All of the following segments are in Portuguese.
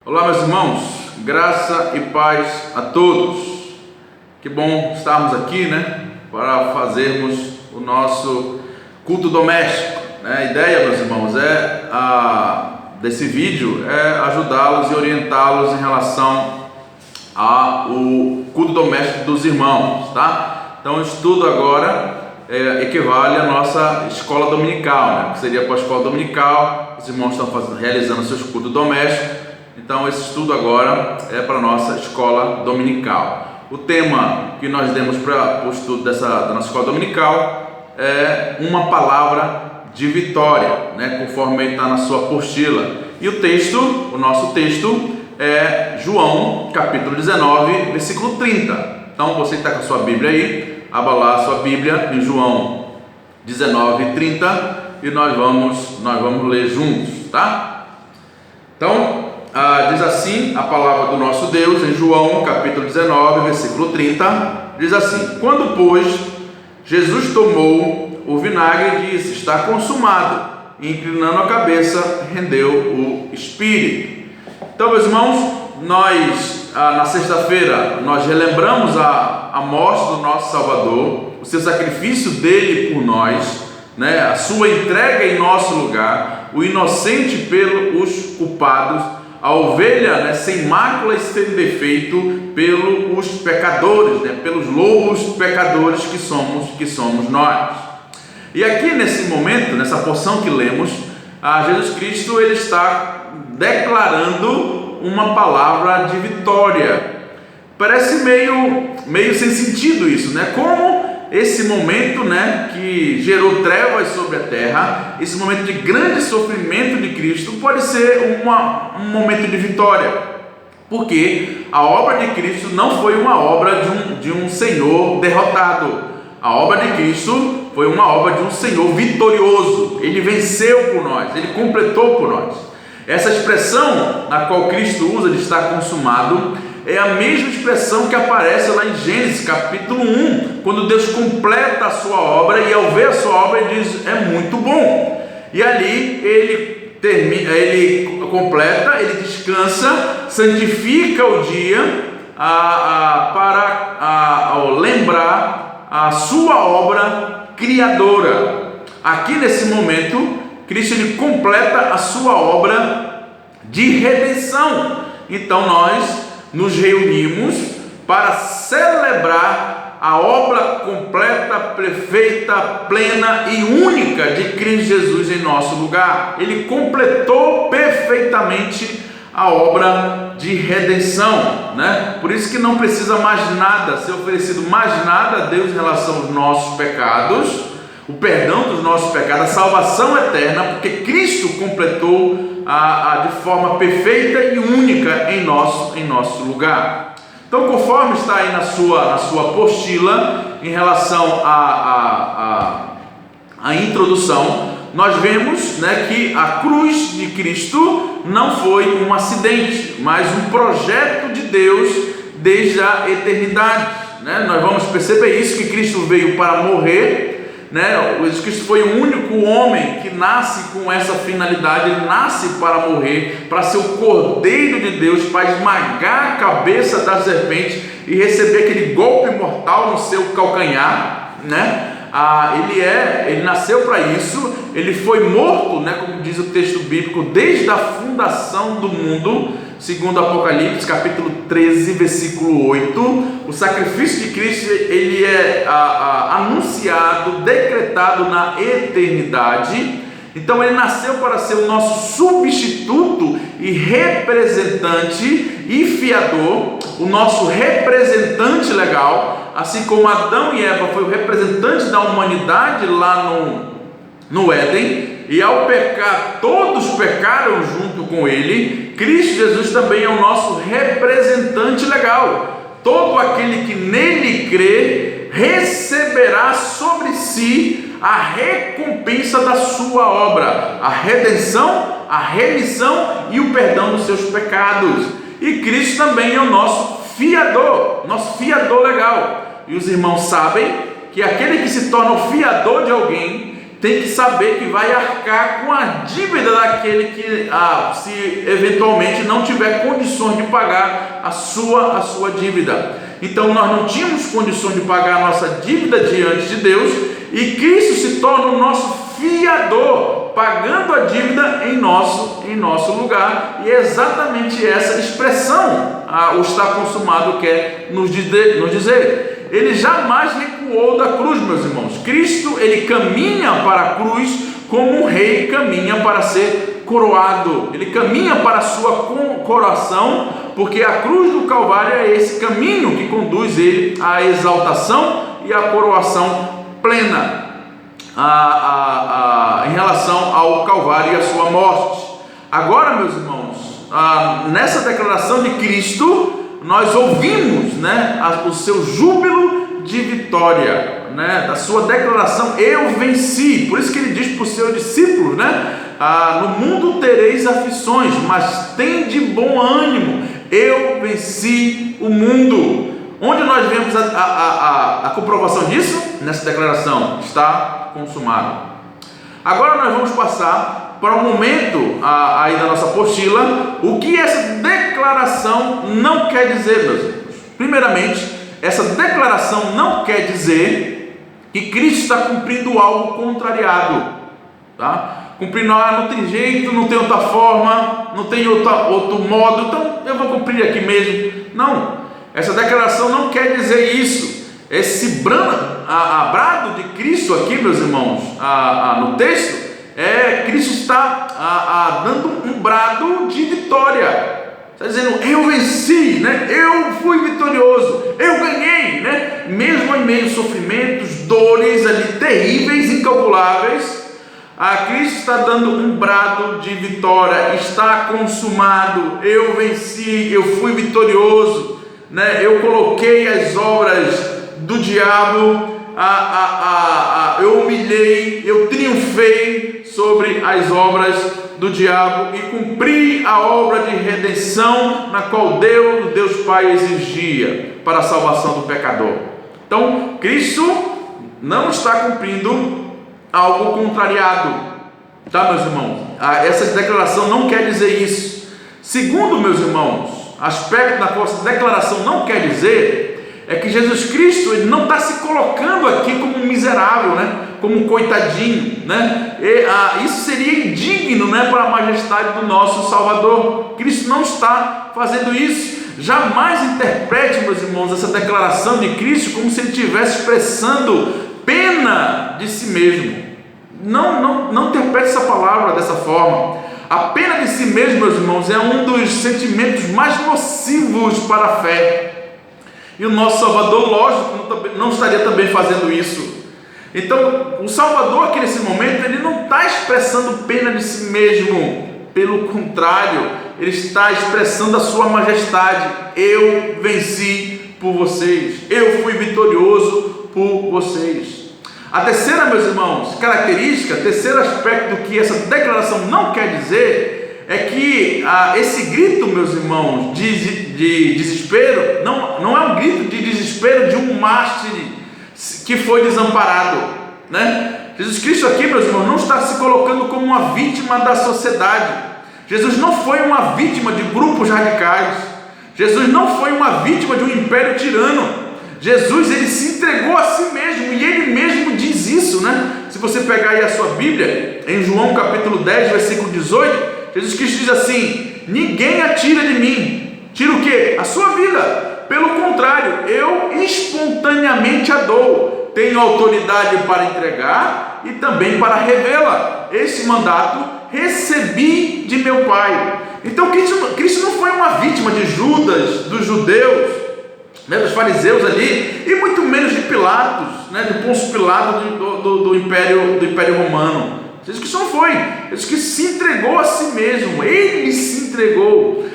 Olá, meus irmãos, graça e paz a todos. Que bom estarmos aqui, para fazermos o nosso culto doméstico. A ideia, meus irmãos, desse vídeo é ajudá-los e orientá-los em relação ao culto doméstico dos irmãos, tá? Então, o estudo agora equivale à nossa escola dominical, que seria para a escola dominical. Os irmãos estão realizando seus cultos domésticos. Então, esse estudo agora é para a nossa escola dominical. O tema que nós demos para o estudo da nossa escola dominical é uma palavra de vitória, conforme está na sua apostila. E o nosso texto é João, capítulo 19, versículo 30. Então, você que está com a sua Bíblia aí, abra lá a sua Bíblia em João 19, 30, e nós vamos ler juntos, tá? Então, diz assim a palavra do nosso Deus em João capítulo 19, versículo 30, diz assim: quando, pois, Jesus tomou o vinagre e disse: está consumado, e inclinando a cabeça, rendeu o Espírito. Então, meus irmãos, nós na sexta-feira nós relembramos a morte do nosso Salvador, o seu sacrifício dele por nós, a sua entrega em nosso lugar, o inocente pelos culpados, a ovelha sem mácula e sem defeito pelos pecadores, pelos lobos pecadores que somos nós. E aqui nesse momento, nessa porção que lemos, Jesus Cristo ele está declarando uma palavra de vitória. Parece meio sem sentido isso, Como esse momento, que gerou trevas sobre a terra, esse momento de grande sofrimento de Cristo pode ser um momento de vitória, porque a obra de Cristo não foi uma obra de um Senhor derrotado. A obra de Cristo foi uma obra de um Senhor vitorioso. Ele venceu por nós, ele completou por nós. Essa expressão na qual Cristo usa de estar consumado é a mesma expressão que aparece lá em Gênesis capítulo 1, quando Deus completa a sua obra, e ao ver a sua obra ele diz: é muito bom. E ali ele termina, ele completa, ele descansa, santifica o dia para lembrar a sua obra criadora. Aqui nesse momento, Cristo ele completa a sua obra de redenção. Então nós nos reunimos para celebrar a obra completa, perfeita, plena e única de Cristo Jesus em nosso lugar. Ele completou perfeitamente a obra de redenção, Por isso que não precisa mais nada ser oferecido, mais nada a Deus em relação aos nossos pecados, o perdão dos nossos pecados, a salvação eterna, porque Cristo completou de forma perfeita e única em nosso lugar. Então, conforme está aí na sua apostila, em relação à introdução, nós vemos que a cruz de Cristo não foi um acidente, mas um projeto de Deus desde a eternidade. Nós vamos perceber isso, que Cristo veio para morrer. Jesus Cristo foi o único homem que nasce com essa finalidade. Ele nasce para morrer, para ser o Cordeiro de Deus, para esmagar a cabeça da serpente e receber aquele golpe mortal no seu calcanhar, ele nasceu para isso. Ele foi morto, como diz o texto bíblico, desde a fundação do mundo, segundo Apocalipse, capítulo 13, versículo 8. O sacrifício de Cristo, ele é anunciado, decretado na eternidade. Então ele nasceu para ser o nosso substituto e representante e fiador, o nosso representante legal, assim como Adão e Eva foi o representante da humanidade lá no Éden, e ao pecar, todos pecaram junto com ele. Cristo Jesus também é o nosso representante legal. Todo aquele que nele crê receberá sobre si a recompensa da sua obra, a redenção, a remissão e o perdão dos seus pecados. E Cristo também é o nosso fiador legal. E os irmãos sabem que aquele que se torna o fiador de alguém tem que saber que vai arcar com a dívida daquele que, se eventualmente não tiver condições de pagar a sua dívida. Então nós não tínhamos condições de pagar a nossa dívida diante de Deus, e Cristo se torna o nosso fiador, pagando a dívida em nosso lugar. E é exatamente essa expressão, o está consumado, quer nos dizer. Ele jamais recuou da cruz, meus irmãos. Cristo, ele caminha para a cruz como um rei caminha para ser coroado. Ele caminha para a sua coroação, porque a cruz do Calvário é esse caminho que conduz ele à exaltação e à coroação plena em relação ao Calvário e à sua morte. Agora, meus irmãos, nessa declaração de Cristo, nós ouvimos, né, o seu júbilo de vitória, né, da sua declaração: eu venci. Por isso que ele diz para os seus discípulos, né, no mundo tereis aflições, mas tende bom ânimo, eu venci o mundo. Onde nós vemos a comprovação disso? Nessa declaração: está consumado. Agora nós vamos passar para um momento aí da nossa apostila, o que essa declaração não quer dizer, meus irmãos. Primeiramente, essa declaração não quer dizer que Cristo está cumprindo algo contrariado, tá? Cumprindo, não tem jeito, não tem outra forma, não tem outro modo, então eu vou cumprir aqui mesmo. Não, essa declaração não quer dizer isso. Esse brado de Cristo aqui, meus irmãos, no texto, Cristo está dando um brado de vitória. Está dizendo: eu venci, né? Eu fui vitorioso, eu ganhei, né? Mesmo em meio a sofrimentos, dores ali terríveis, incalculáveis, Cristo está dando um brado de vitória. Está consumado, eu venci, eu fui vitorioso, né? Eu coloquei as obras do diabo, eu humilhei, eu triunfei sobre as obras do diabo e cumpri a obra de redenção na qual Deus Pai exigia para a salvação do pecador. Então Cristo não está cumprindo algo contrariado, tá, meus irmãos? Essa declaração não quer dizer isso. Segundo, meus irmãos, aspecto na qual essa declaração não quer dizer é que Jesus Cristo, ele não está se colocando aqui como um miserável, né? Como um coitadinho, né? Isso seria indigno, né, para a majestade do nosso Salvador. Cristo não está fazendo isso. Jamais interprete, meus irmãos, essa declaração de Cristo como se ele estivesse expressando pena de si mesmo. Não interprete essa palavra dessa forma. A pena de si mesmo, meus irmãos, é um dos sentimentos mais nocivos para a fé. E o nosso Salvador, lógico, não estaria também fazendo isso. Então, o Salvador aqui nesse momento, ele não está expressando pena de si mesmo. Pelo contrário, ele está expressando a sua majestade. Eu venci por vocês. Eu fui vitorioso por vocês. A terceira, meus irmãos, característica, terceiro aspecto do que essa declaração não quer dizer é que esse grito, meus irmãos, de desespero, não é um grito de desespero de um mártir que foi desamparado, né? Jesus Cristo aqui, meus irmãos, não está se colocando como uma vítima da sociedade. Jesus não foi uma vítima de grupos radicais. Jesus não foi uma vítima de um império tirano. Jesus, ele se entregou a si mesmo, e ele mesmo diz isso, né? Se você pegar aí a sua Bíblia, em João capítulo 10, versículo 18, Jesus Cristo diz assim: ninguém a tira de mim. Tira o quê? A sua vida. Pelo contrário, eu espontaneamente a dou. Tenho autoridade para entregar e também para revê-la. Esse mandato recebi de meu Pai. Então Cristo não foi uma vítima de Judas, dos judeus, né, dos fariseus ali, e muito menos de Pilatos, né, de Pôncio Pilato do Império Romano. Jesus Cristo não foi. Jesus Cristo se entregou a si mesmo. Ele se entregou.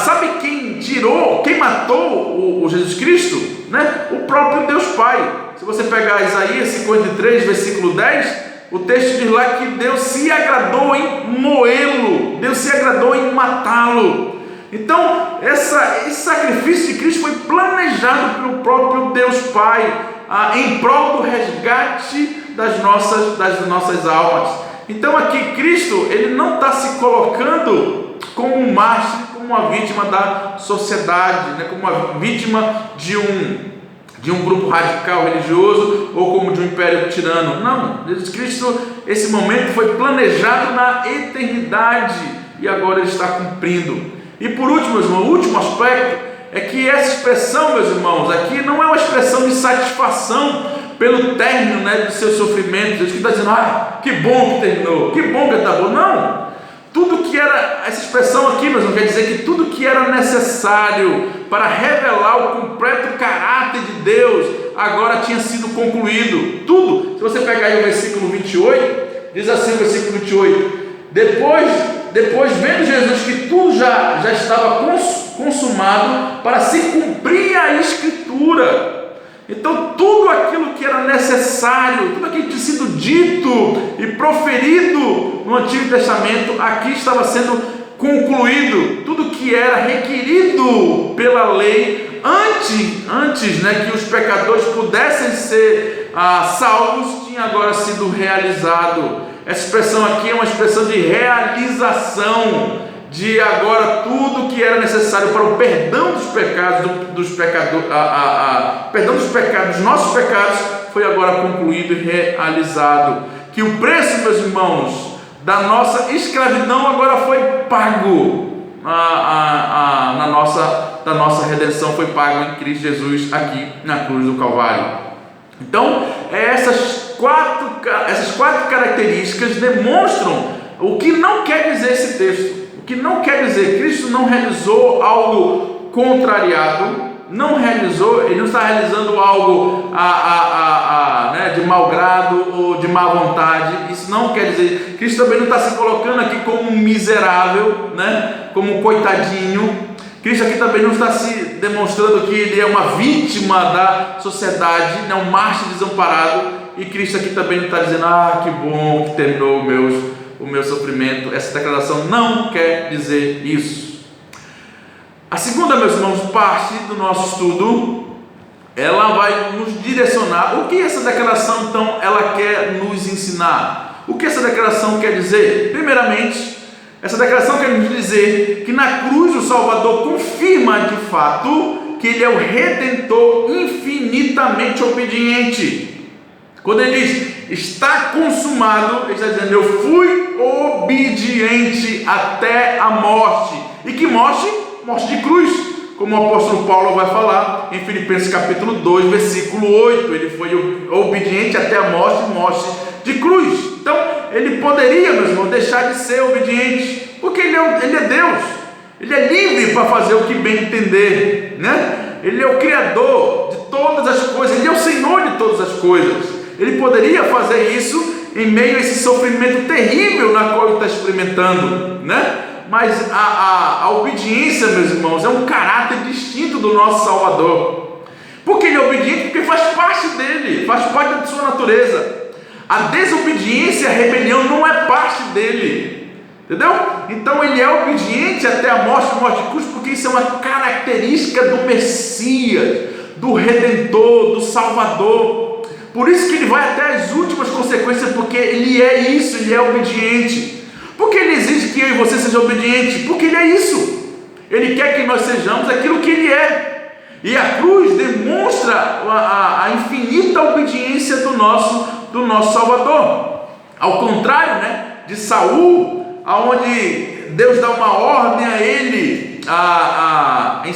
Sabe quem matou o Jesus Cristo? Né? O próprio Deus Pai. Se você pegar Isaías 53, versículo 10, o texto diz lá que Deus se agradou em moê-lo. Deus se agradou em matá-lo. Então, esse sacrifício de Cristo foi planejado pelo próprio Deus Pai, em prol do resgate das nossas almas. Então aqui Cristo, ele não está se colocando como um mártir, como uma vítima da sociedade, né? Como uma vítima de um grupo radical religioso ou como de um império tirano. Não, Jesus Cristo, esse momento foi planejado na eternidade e agora ele está cumprindo. E por último, meus irmãos, o último aspecto é que essa expressão, meus irmãos, aqui não é uma expressão de satisfação pelo término, né, dos seus sofrimentos. Deus que está dizendo, que bom que terminou, que bom que acabou. Não, tudo que era, essa expressão aqui, meus irmãos, quer dizer que tudo que era necessário para revelar o completo caráter de Deus, agora tinha sido concluído. Tudo. Se você pegar aí o versículo 28, diz assim o versículo 28, depois vendo Jesus que tudo já estava consumado, para se cumprir a Escritura. Então tudo aquilo que era necessário, tudo aquilo que tinha sido dito e proferido no Antigo Testamento, aqui estava sendo concluído. Tudo que era requerido pela lei antes, né, que os pecadores pudessem ser salvos, tinha agora sido realizado. Essa expressão aqui é uma expressão de realização, de agora tudo que era necessário para o perdão dos pecados perdão dos pecados, dos nossos pecados, foi agora concluído e realizado. Que o preço, meus irmãos, da nossa escravidão agora foi pago, da nossa redenção foi pago em Cristo Jesus aqui na cruz do Calvário. Então, essas quatro características demonstram o que não quer dizer esse texto. O que não quer dizer, Cristo não realizou algo contrariado, ele não está realizando algo né, de mau grado ou de má vontade. Isso não quer dizer, Cristo também não está se colocando aqui como um miserável, né, como um coitadinho. Cristo aqui também não está se demonstrando que ele é uma vítima da sociedade, né, um mártir desamparado. E Cristo aqui também não está dizendo, que bom que terminou o meu sofrimento. Essa declaração não quer dizer isso. A segunda, meus irmãos, parte do nosso estudo, ela vai nos direcionar. O que essa declaração, então, ela quer nos ensinar? O que essa declaração quer dizer? Primeiramente, essa declaração quer nos dizer que na cruz o Salvador confirma de fato que ele é o Redentor infinitamente obediente. Quando ele diz, está consumado, ele está dizendo, eu fui obediente até a morte. E que morte? Morte de cruz, como o apóstolo Paulo vai falar em Filipenses capítulo 2, versículo 8, ele foi obediente até a morte de cruz. Então, ele poderia, meus irmãos, deixar de ser obediente, porque ele é Deus, ele é livre para fazer o que bem entender, né? Ele é o Criador de todas as coisas, ele é o Senhor de todas as coisas. Ele poderia fazer isso em meio a esse sofrimento terrível na qual ele está experimentando, né? Mas a obediência, meus irmãos, é um caráter distinto do nosso Salvador. Porque ele é obediente, porque faz parte dele, faz parte da sua natureza. A desobediência, a rebelião não é parte dele, entendeu? Então ele é obediente até a morte de cruz, porque isso é uma característica do Messias, do Redentor, do Salvador. Por isso que ele vai até as últimas consequências, porque ele é isso, ele é obediente. Porque ele exige que eu e você sejam obedientes? Porque ele é isso. Ele quer que nós sejamos aquilo que ele é. E a cruz demonstra a infinita obediência do nosso Salvador. Ao contrário, né, de Saul, aonde Deus dá uma ordem a ele, em 1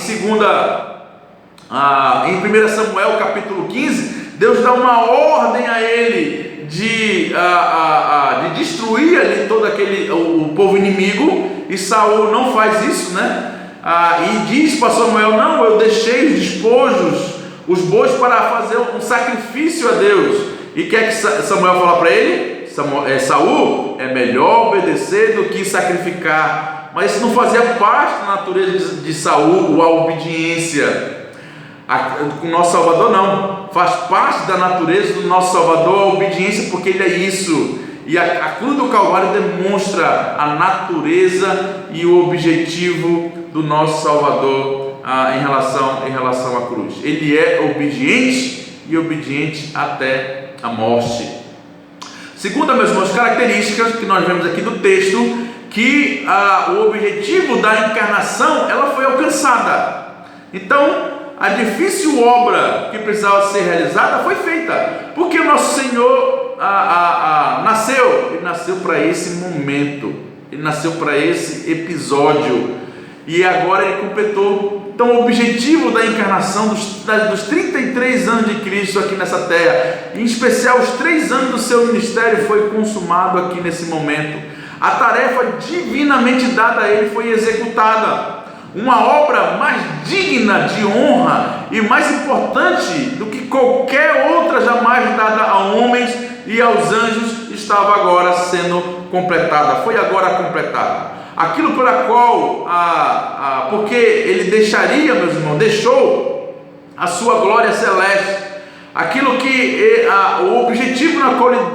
Samuel capítulo 15, Deus dá uma ordem a ele de destruir ali todo o povo inimigo, e Saul não faz isso, né? E diz para Samuel, não, eu deixei os despojos, os bois, para fazer um sacrifício a Deus. E quer que Samuel fala para ele? Saul, é melhor obedecer do que sacrificar. Mas isso não fazia parte da natureza de Saul, a obediência. Com o nosso Salvador não, faz parte da natureza do nosso Salvador a obediência, porque ele é isso. E a cruz do Calvário demonstra a natureza e o objetivo do nosso Salvador em relação à cruz. Ele é obediente, e obediente até a morte. Segunda, meus irmãos, características que nós vemos aqui do texto, que o objetivo da encarnação, ela foi alcançada. Então, a difícil obra que precisava ser realizada foi feita, porque o nosso Senhor nasceu, Ele nasceu para esse momento, Ele nasceu para esse episódio, e agora Ele completou. Então, o objetivo da encarnação dos 33 anos de Cristo aqui nessa terra, em especial os 3 anos do seu ministério, foi consumado aqui nesse momento. A tarefa divinamente dada a Ele foi executada. Uma obra mais digna de honra e mais importante do que qualquer outra jamais dada a homens e aos anjos estava agora sendo completada, foi agora completada. Aquilo pela qual, porque Ele deixaria, meus irmãos, deixou a sua glória celeste, aquilo que, o objetivo na qual Ele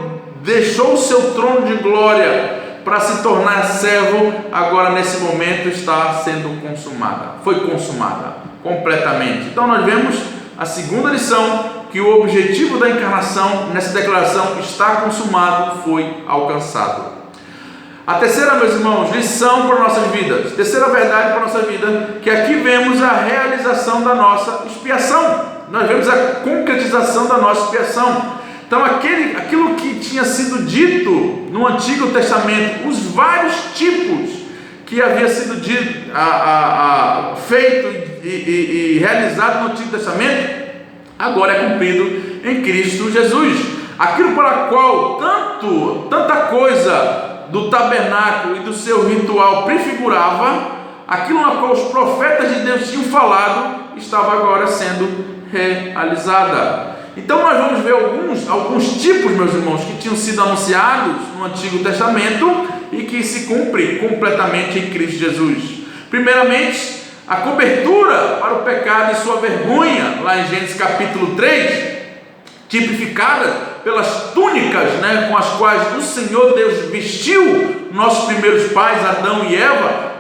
deixou o seu trono de glória para se tornar servo, agora nesse momento está sendo consumada, foi consumada completamente. Então nós vemos a segunda lição, que o objetivo da encarnação nessa declaração está consumado, foi alcançado. A terceira, meus irmãos, lição para nossas vidas, terceira verdade para nossa vida, que aqui vemos a realização da nossa expiação, nós vemos a concretização da nossa expiação. Então aquilo que tinha sido dito no Antigo Testamento, os vários tipos que havia sido dito, feito e realizado no Antigo Testamento, agora é cumprido em Cristo Jesus. Aquilo para qual tanta coisa do tabernáculo e do seu ritual prefigurava, aquilo na qual os profetas de Deus tinham falado, estava agora sendo realizada. Então nós vamos ver alguns tipos, meus irmãos, que tinham sido anunciados no Antigo Testamento e que se cumpre completamente em Cristo Jesus. Primeiramente, a cobertura para o pecado e sua vergonha, lá em Gênesis capítulo 3, tipificada pelas túnicas, com as quais o Senhor Deus vestiu nossos primeiros pais, Adão e Eva,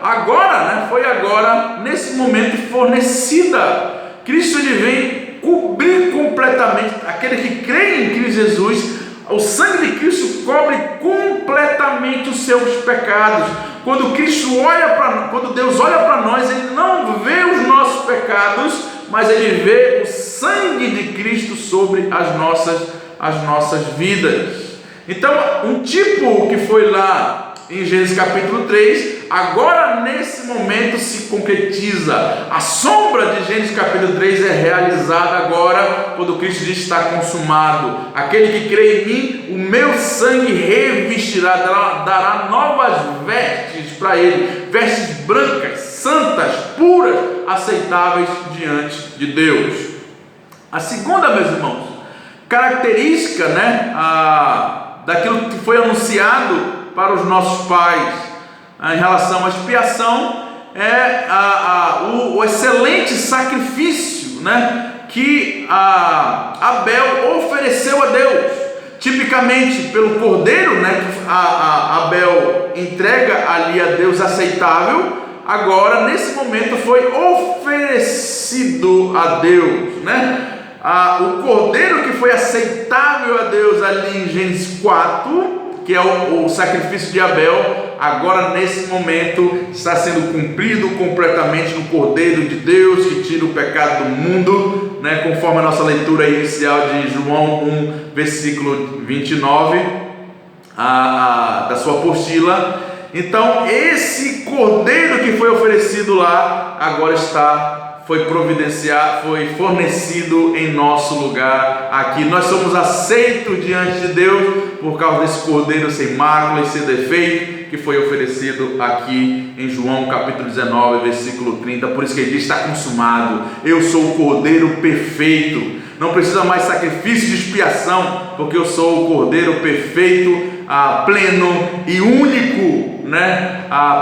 foi agora, nesse momento, fornecida. Cristo ele vem cobrir completamente, aquele que crê em Cristo Jesus, o sangue de Cristo cobre completamente os seus pecados. Quando Deus olha para nós, Ele não vê os nossos pecados, mas Ele vê o sangue de Cristo sobre as nossas vidas. Então, um tipo que foi lá em Gênesis capítulo 3, agora nesse momento se concretiza. A sombra de Gênesis capítulo 3 é realizada agora, quando Cristo diz: está consumado. Aquele que crê em mim, o meu sangue revestirá, dará novas vestes para ele, vestes brancas, santas, puras, aceitáveis diante de Deus. A segunda, meus irmãos, característica, daquilo que foi anunciado para os nossos pais em relação à expiação, é o excelente sacrifício, que Abel ofereceu a Deus, tipicamente pelo cordeiro, que Abel entrega ali a Deus aceitável. Agora nesse momento foi oferecido a Deus, o cordeiro que foi aceitável a Deus ali em Gênesis 4, que é o sacrifício de Abel, agora nesse momento está sendo cumprido completamente no Cordeiro de Deus, que tira o pecado do mundo, conforme a nossa leitura inicial de João 1, versículo 29, da sua apostila. Então esse Cordeiro que foi oferecido lá, agora foi fornecido em nosso lugar aqui. Nós somos aceitos diante de Deus por causa desse Cordeiro sem mácula e sem defeito que foi oferecido aqui em João capítulo 19, versículo 30. Por isso que ele diz: está consumado. Eu sou o Cordeiro perfeito. Não precisa mais sacrifício de expiação, porque eu sou o Cordeiro perfeito, pleno e único,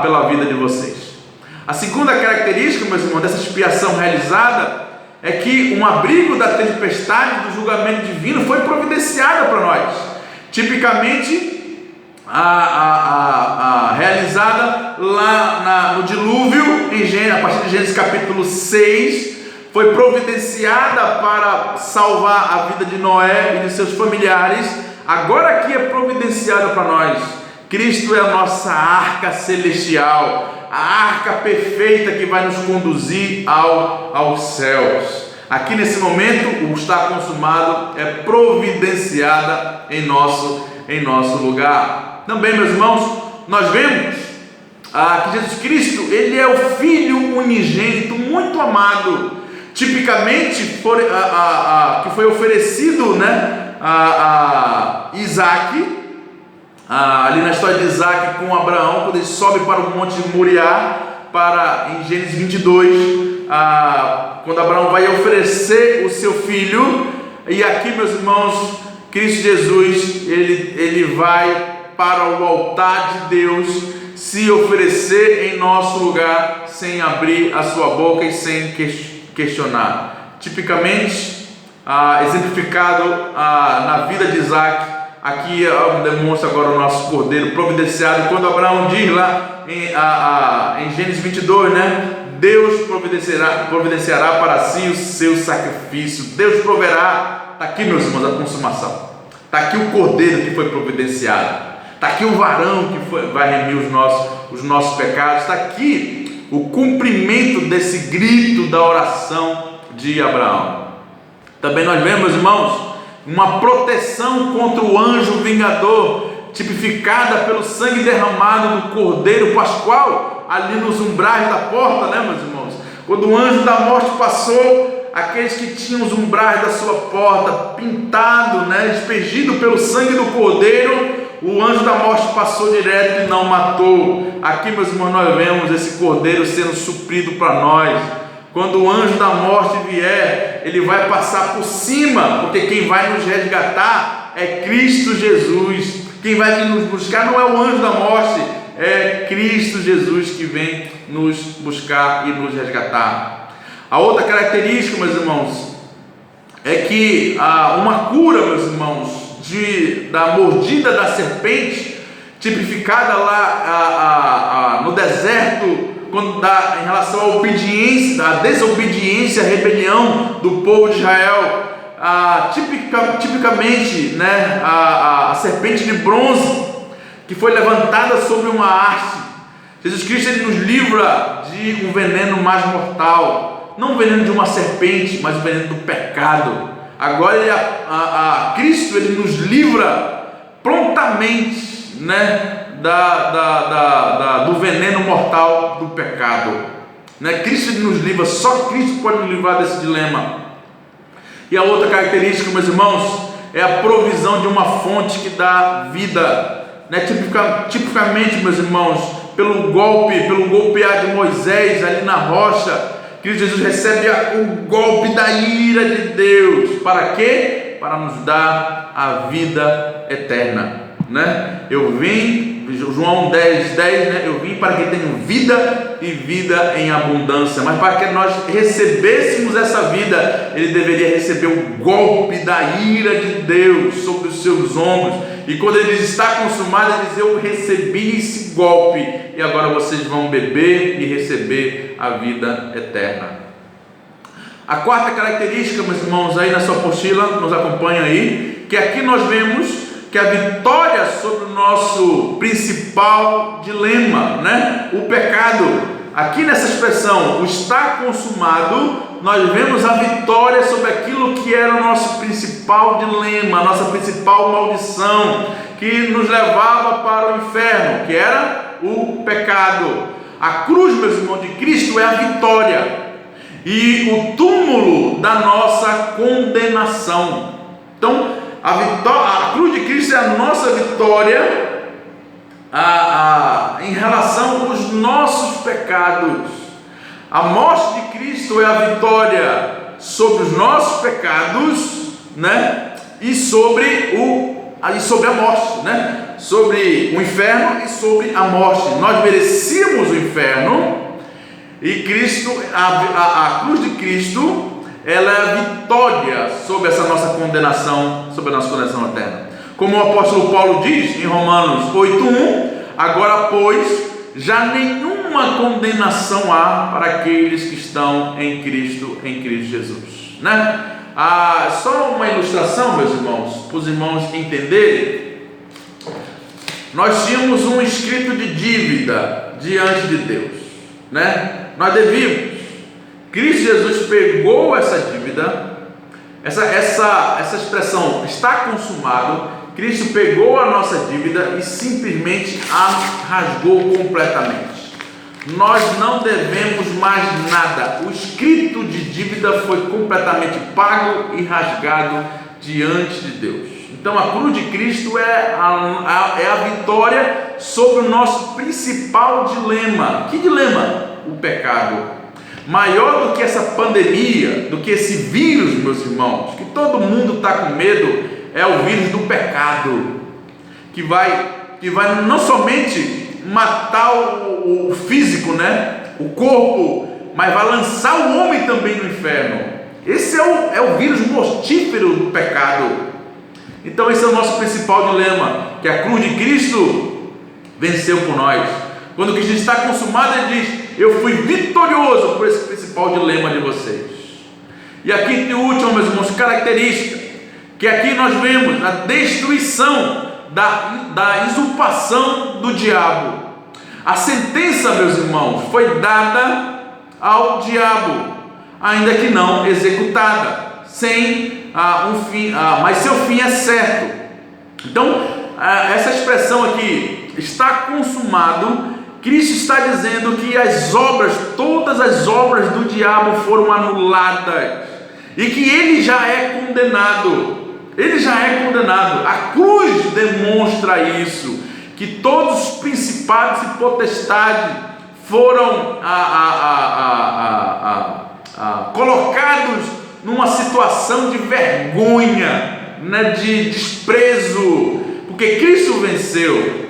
pela vida de vocês. A segunda característica, meus irmãos, dessa expiação realizada é que um abrigo da tempestade do julgamento divino foi providenciado para nós, tipicamente realizada lá no dilúvio, a partir de Gênesis capítulo 6, foi providenciada para salvar a vida de Noé e de seus familiares, agora aqui é providenciado para nós. Cristo é a nossa arca celestial, a arca perfeita que vai nos conduzir aos céus. Aqui nesse momento, o está consumado é providenciada em nosso lugar. Também, meus irmãos, nós vemos que Jesus Cristo, ele é o Filho unigênito, muito amado, tipicamente que foi oferecido, né, a Isaac, ali na história de Isaac com Abraão, quando ele sobe para o monte de Moriá, em Gênesis 22, quando Abraão vai oferecer o seu filho. E aqui, meus irmãos, Cristo Jesus, ele vai para o altar de Deus se oferecer em nosso lugar, sem abrir a sua boca e sem questionar. Tipicamente exemplificado na vida de Isaac. Aqui demonstra agora o nosso cordeiro providenciado. Quando Abraão diz lá em Gênesis 22, né? Deus providenciará para si o seu sacrifício. Deus proverá. Está aqui, meus irmãos, a consumação. Está aqui o cordeiro que foi providenciado. Está aqui o varão que vai remir os nossos pecados. Está aqui o cumprimento desse grito da oração de Abraão. Também nós vemos, meus irmãos, uma proteção contra o anjo vingador, tipificada pelo sangue derramado do cordeiro pascual, ali nos umbrais da porta, né, meus irmãos? Quando o anjo da morte passou, aqueles que tinham os umbrais da sua porta pintado, né, despegido pelo sangue do cordeiro, o anjo da morte passou direto e não matou. Aqui, meus irmãos, nós vemos esse cordeiro sendo suprido para nós. Quando o anjo da morte vier, ele vai passar por cima, porque quem vai nos resgatar é Cristo Jesus. Quem vai vir nos buscar não é o anjo da morte, é Cristo Jesus que vem nos buscar e nos resgatar. A outra característica, meus irmãos, é que uma cura, meus irmãos, da mordida da serpente, tipificada lá no deserto, em relação à obediência, à desobediência, à rebelião do povo de Israel, tipicamente, né, a serpente de bronze que foi levantada sobre uma haste. Jesus Cristo, ele nos livra de um veneno mais mortal, não o veneno de uma serpente, mas o veneno do pecado. Agora Cristo, ele nos livra prontamente, né, do veneno mortal do pecado, né? Cristo nos livra, só Cristo pode nos livrar desse dilema. E a outra característica, meus irmãos, é a provisão de uma fonte que dá vida, né? Tipicamente, meus irmãos, pelo golpear de Moisés ali na rocha, Cristo Jesus recebe o golpe da ira de Deus. Para quê? Para nos dar a vida eterna, né? João 10, né? Eu vim para que tenham vida e vida em abundância. Mas para que nós recebêssemos essa vida, ele deveria receber o golpe da ira de Deus sobre os seus ombros. E quando ele diz está consumado, ele diz: eu recebi esse golpe e agora vocês vão beber e receber a vida eterna. A quarta característica, meus irmãos, aí na sua apostila, nos acompanha aí, que aqui nós vemos que a vitória sobre o nosso principal dilema, né? O pecado. Aqui nessa expressão, o está consumado, nós vemos a vitória sobre aquilo que era o nosso principal dilema, a nossa principal maldição, que nos levava para o inferno, que era o pecado. A cruz, meus irmãos, de Cristo é a vitória e o túmulo da nossa condenação. Então, a cruz de Cristo é a nossa vitória em relação aos nossos pecados. A morte de Cristo é a vitória sobre os nossos pecados, né? E sobre a morte, né? Sobre o inferno e sobre a morte. Nós merecíamos o inferno e Cristo, a cruz de Cristo, ela é a vitória sobre essa nossa condenação, sobre a nossa condenação eterna. Como o apóstolo Paulo diz em Romanos 8:1, agora pois já nenhuma condenação há para aqueles que estão em Cristo Jesus, né? Só uma ilustração, meus irmãos, para os irmãos entenderem. Nós tínhamos um escrito de dívida diante de Deus, né? Nós devíamos. Cristo Jesus pegou essa dívida, essa expressão está consumado. Cristo pegou a nossa dívida e simplesmente a rasgou completamente. Nós não devemos mais nada. O escrito de dívida foi completamente pago e rasgado diante de Deus. Então a cruz de Cristo é a vitória sobre o nosso principal dilema. Que dilema? O pecado. Maior do que essa pandemia, do que esse vírus, meus irmãos, que todo mundo está com medo, é o vírus do pecado, que vai não somente matar o físico, né? O corpo, mas vai lançar o homem também no inferno. Esse é o vírus mortífero do pecado. Então esse é o nosso principal dilema, que a cruz de Cristo venceu por nós. Quando Cristo está consumado, ele diz: eu fui vitorioso por esse principal dilema de vocês. E aqui tem o último, meus irmãos, característica, que aqui nós vemos a destruição da usurpação do diabo. A sentença, meus irmãos, foi dada ao diabo, ainda que não executada, sem um fim, mas seu fim é certo. Então, essa expressão aqui, está consumado, Cristo está dizendo que todas as obras do diabo foram anuladas, e que ele já é condenado. Ele já é condenado. A cruz demonstra isso, que todos os principados e potestades foram colocados numa situação de vergonha, né, de desprezo, porque Cristo venceu.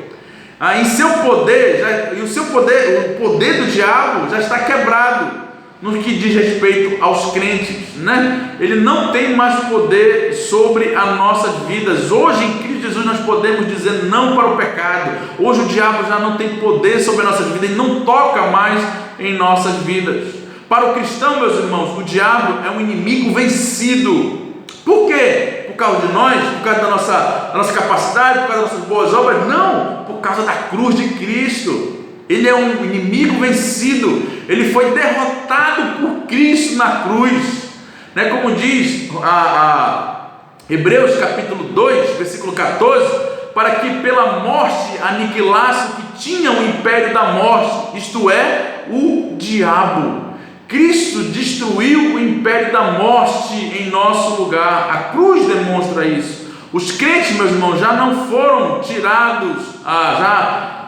Em seu poder, o poder do diabo já está quebrado no que diz respeito aos crentes, né? Ele não tem mais poder sobre as nossas vidas. Hoje em Cristo Jesus nós podemos dizer não para o pecado. Hoje o diabo já não tem poder sobre as nossas vidas, ele não toca mais em nossas vidas. Para o cristão, meus irmãos, o diabo é um inimigo vencido. Por quê? Por causa de nós? Por causa da nossa capacidade? Por causa das nossas boas obras? Não, por causa da cruz de Cristo. Ele é um inimigo vencido. Ele foi derrotado por Cristo na cruz, né? Como diz Hebreus capítulo 2, versículo 14: para que pela morte aniquilasse o que tinha o império da morte, isto é, o diabo. Cristo destruiu o império da morte em nosso lugar. A cruz demonstra isso. Os crentes, meus irmãos, já não foram tirados,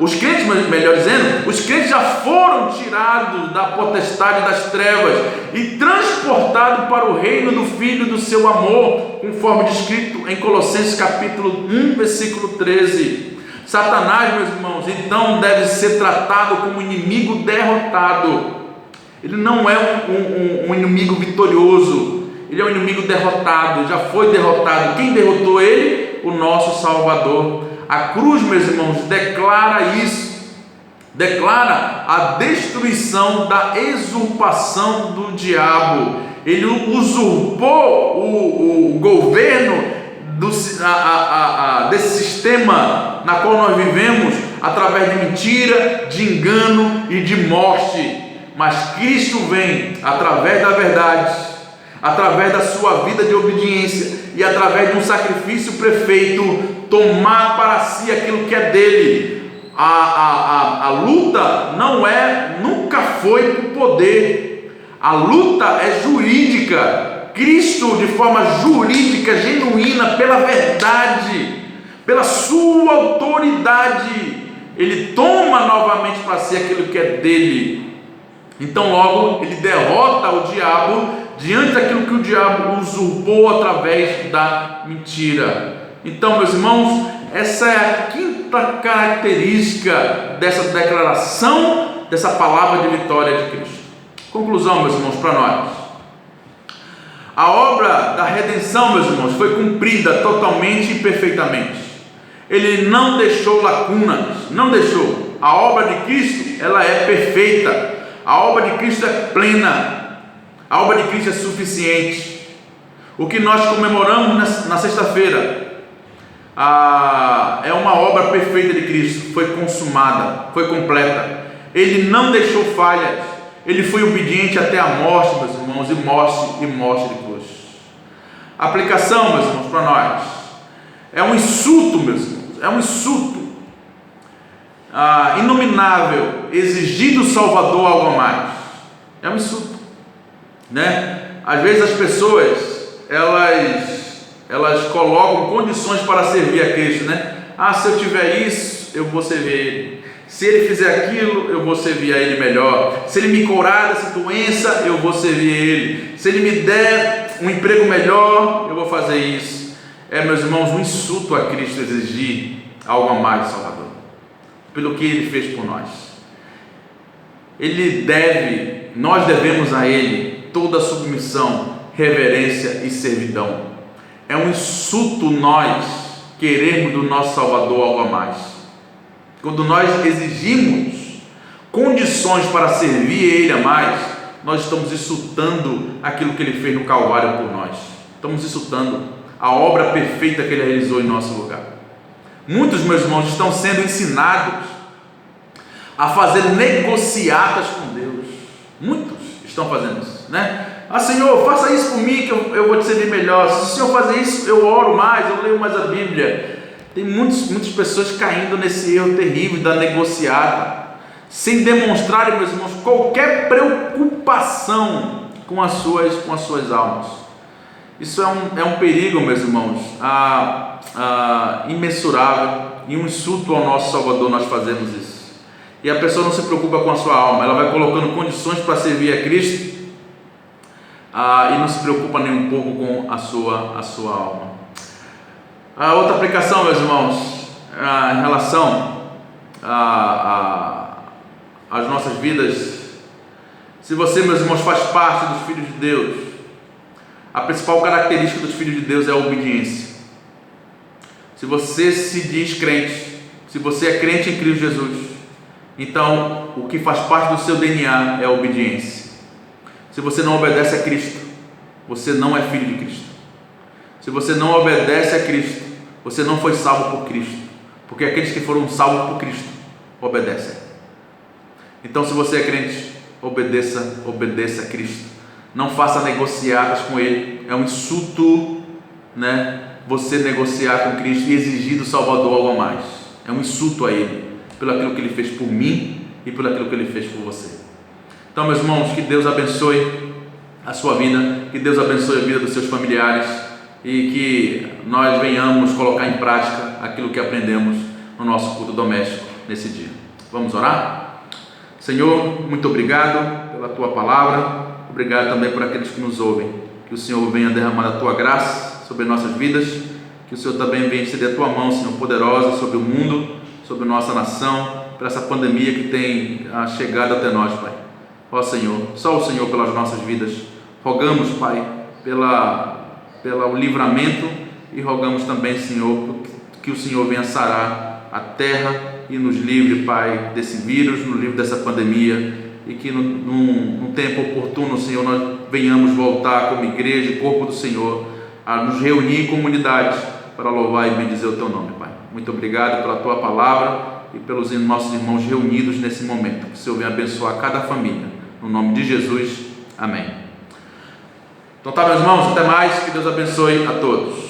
os crentes, melhor dizendo, os crentes já foram tirados da potestade das trevas e transportados para o reino do Filho do seu amor, conforme descrito em Colossenses capítulo 1, versículo 13. Satanás, meus irmãos, então deve ser tratado como inimigo derrotado. Ele não é um inimigo vitorioso, ele é um inimigo derrotado, já foi derrotado. Quem derrotou ele? O nosso Salvador. A cruz, meus irmãos, declara isso, declara a destruição da usurpação do diabo. Ele usurpou o governo desse sistema na qual nós vivemos, através de mentira, de engano e de morte. Mas Cristo vem através da verdade, através da sua vida de obediência e através de um sacrifício perfeito, tomar para si aquilo que é dele. A luta nunca foi por poder. A luta é jurídica. Cristo, de forma jurídica, genuína, pela verdade, pela sua autoridade, ele toma novamente para si aquilo que é dele. Então logo ele derrota o diabo diante daquilo que o diabo usurpou através da mentira. Então, meus irmãos, essa é a quinta característica dessa declaração, dessa palavra de vitória de Cristo. Conclusão, meus irmãos, para nós: a obra da redenção, meus irmãos, foi cumprida totalmente e perfeitamente. Ele não deixou lacunas, não deixou. A obra de Cristo, ela é perfeita. A obra de Cristo é plena. A obra de Cristo é suficiente. O que nós comemoramos na sexta-feira é uma obra perfeita de Cristo, foi consumada, foi completa. Ele não deixou falhas, ele foi obediente até a morte, meus irmãos, e morte de cruz. A aplicação, meus irmãos, para nós é um insulto, meus irmãos, é um insulto inominável exigir do Salvador algo a mais. É um insulto, né? Às vezes as pessoas elas colocam condições para servir a Cristo, né? Se eu tiver isso, eu vou servir Ele. Se Ele fizer aquilo, eu vou servir a Ele melhor. Se Ele me curar dessa doença, eu vou servir a Ele. Se Ele me der um emprego melhor, eu vou fazer isso. Meus irmãos, um insulto a Cristo exigir algo a mais do Salvador, pelo que Ele fez por nós. Nós devemos a Ele toda a submissão, reverência e servidão. É um insulto nós querermos do nosso Salvador algo a mais. Quando nós exigimos condições para servir Ele a mais, nós estamos insultando aquilo que Ele fez no Calvário por nós. Estamos insultando a obra perfeita que Ele realizou em nosso lugar. Muitos, meus irmãos, estão sendo ensinados a fazer negociatas com Deus. Muitos estão fazendo isso, né? Senhor, faça isso por mim que eu vou te servir melhor. Se o Senhor fazer isso, eu oro mais, eu leio mais a Bíblia. Tem muitas pessoas caindo nesse erro terrível da negociata, sem demonstrarem, meus irmãos, qualquer preocupação com as suas almas. Isso é um perigo, meus irmãos, imensurável, e um insulto ao nosso Salvador nós fazemos isso. E a pessoa não se preocupa com a sua alma, ela vai colocando condições para servir a Cristo, e não se preocupa nem um pouco com a sua alma. A outra aplicação, meus irmãos, em relação às nossas vidas, se você, meus irmãos, faz parte dos filhos de Deus, a principal característica dos filhos de Deus é a obediência. Se você se diz crente, se você é crente em Cristo Jesus, então o que faz parte do seu DNA é a obediência. Se você não obedece a Cristo, você não é filho de Cristo. Se você não obedece a Cristo, você não foi salvo por Cristo, porque aqueles que foram salvos por Cristo obedecem. Então, se você é crente, obedeça a Cristo. Não faça negociatas com Ele. É um insulto, né? Você negociar com Cristo e exigir do Salvador algo a mais. É um insulto a Ele, pelo aquilo que Ele fez por mim e pelo aquilo que Ele fez por você. Então, meus irmãos, que Deus abençoe a sua vida, que Deus abençoe a vida dos seus familiares, e que nós venhamos colocar em prática aquilo que aprendemos no nosso culto doméstico nesse dia. Vamos orar? Senhor, muito obrigado pela Tua palavra, obrigado também por aqueles que nos ouvem. Que o Senhor venha derramar a Tua graça sobre nossas vidas, que o Senhor também venha estender a Tua mão, Senhor, poderosa sobre o mundo, sobre nossa nação, por essa pandemia que tem chegado até nós, Pai. Ó Senhor, só o Senhor pelas nossas vidas. Rogamos, Pai, pelo livramento, e rogamos também, Senhor, que o Senhor venha sarar a terra e nos livre, Pai, desse vírus, nos livre dessa pandemia, e que num tempo oportuno, Senhor, nós venhamos voltar como igreja e corpo do Senhor a nos reunir em comunidade para louvar e bendizer o Teu nome, Pai. Muito obrigado pela Tua palavra e pelos nossos irmãos reunidos nesse momento. Que o Senhor venha abençoar cada família, no nome de Jesus, amém. Então tá, meus irmãos, até mais, que Deus abençoe a todos.